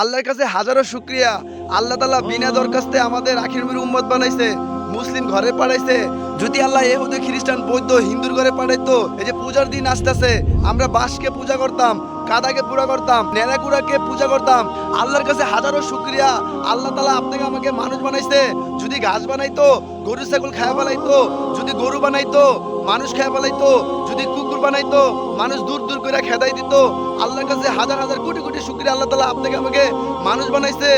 আল্লাহর কাছে হাজারো শুকরিয়া। আল্লাহ তাআলা বিনা দরখাস্তে আমাদের আখির নবীর উম্মত বানাইছে, মুসলিম ঘরে পাঠাইছে। যদি আল্লাহ ইহুদি খ্রিস্টান বৌদ্ধ হিন্দুর ঘরে পাঠাইতো, এই যে পূজার দিন আসতেছে, আমরা বাঁশকে পূজা করতাম, কাদাকে পূজা করতাম, নেড়াকুড়াকে পূজা করতাম। আল্লাহর কাছে হাজারো শুকরিয়া, আল্লাহ তাআলা আপনাকে আমাকে মানুষ বানাইছে। যদি গাছ বানাইতো, গরু ছাগল খায় ফেলাইতো। যদি গরু বানাইতো, মানুষ খেয়ে ফেলাইতো। যদি কুকুর বানাইতো, মানুষ দূর দূর করে খেদাই দিত। আল্লাহর কাছে হাজার হাজার কোটি কোটি শুকরিয়া, আল্লাহ তাআলা আপনাকে আমাকে মানুষ বানাইছে।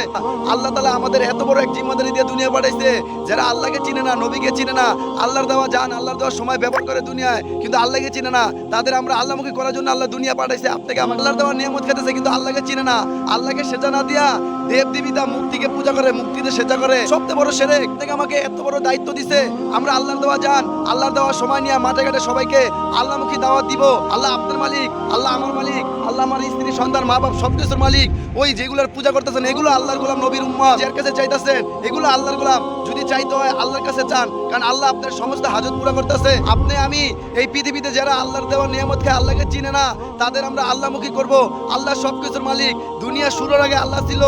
আল্লাহ তাআলা আমাদের এত বড় এক জিম্মাদারি দিয়ে দুনিয়া পাঠাইছে। যারা আল্লাহকে চিনে না, নবীকে চিনে না, আল্লাহর দেওয়া জান, আল্লাহর দেওয়া সময় ব্যবহার করে দুনিয়ায়, কিন্তু আল্লাহকে চিনে না, তাদের আমরা আল্লাহমুখী করার জন্য আল্লাহ দুনিয়া পাঠাইছে। আপনাকে আমার আল্লাহর দেওয়া নিয়ামত খেতেছে, কিন্তু আল্লাহকে চিনে না। আল্লাহকে সেজা না দিয়া দেব দেবীতা মূর্তিকে পূজা করে, মুক্তিতে সেজা করে, সবচেয়ে বড় শিরক। আপনাকে আমাকে এত বড় দায়িত্ব দিছে, আমরা আল্লাহর দেওয়া জান, আল্লাহর দেওয়া সময় নিয়ে মাঠে ঘাটে সবাইকে আল্লাহমুখী দাওয়াত দিব। আল্লাহ আপনার মালিক, আল্লাহ আমার মালিক, আল্লাহ আমার স্ত্রী সন্তান মা বাপ সবকিছুর মালিক। ওই যেগুলোর পূজা করতেছেন এগুলো আল্লাহর গোলাম, নবীর উম্মত যার কাছে চাইতেছেন এগুলো আল্লাহর গোলাম। যদি চাইতে হয় আল্লাহর কাছে চান, কারণ আল্লাহ আপনার সমস্ত হাজত পুরা করতেছে। আপনি আমি এই পৃথিবীতে যারা আল্লাহর দেওয়া নিয়ামত খায়, আল্লাহকে চিনে না, তাদের আমরা আল্লাহমুখী করব। আল্লাহ সবকিছুর মালিক। দুনিয়া শুরুর আগে আল্লাহ ছিল।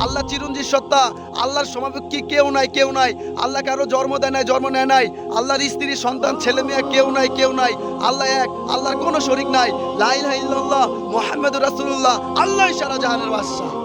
আল্লাহ চিরঞ্জীব সত্তা, আল্লাহর সমাপেক্ষী কেউ নাই, কেউ নাই। আল্লাহ কারো জন্ম দেয় নাই, জন্ম নেয় নাই। আল্লাহর স্ত্রী সন্তান ছেলে মেয়ে কেউ নাই, কেউ নাই। আল্লাহ এক, আল্লাহর কোনো শরীক নাই। লা ইলাহা ইল্লাল্লাহ মুহাম্মাদুর রাসূলুল্লাহ, আল্লাহ সারা জাহানের বাদশা।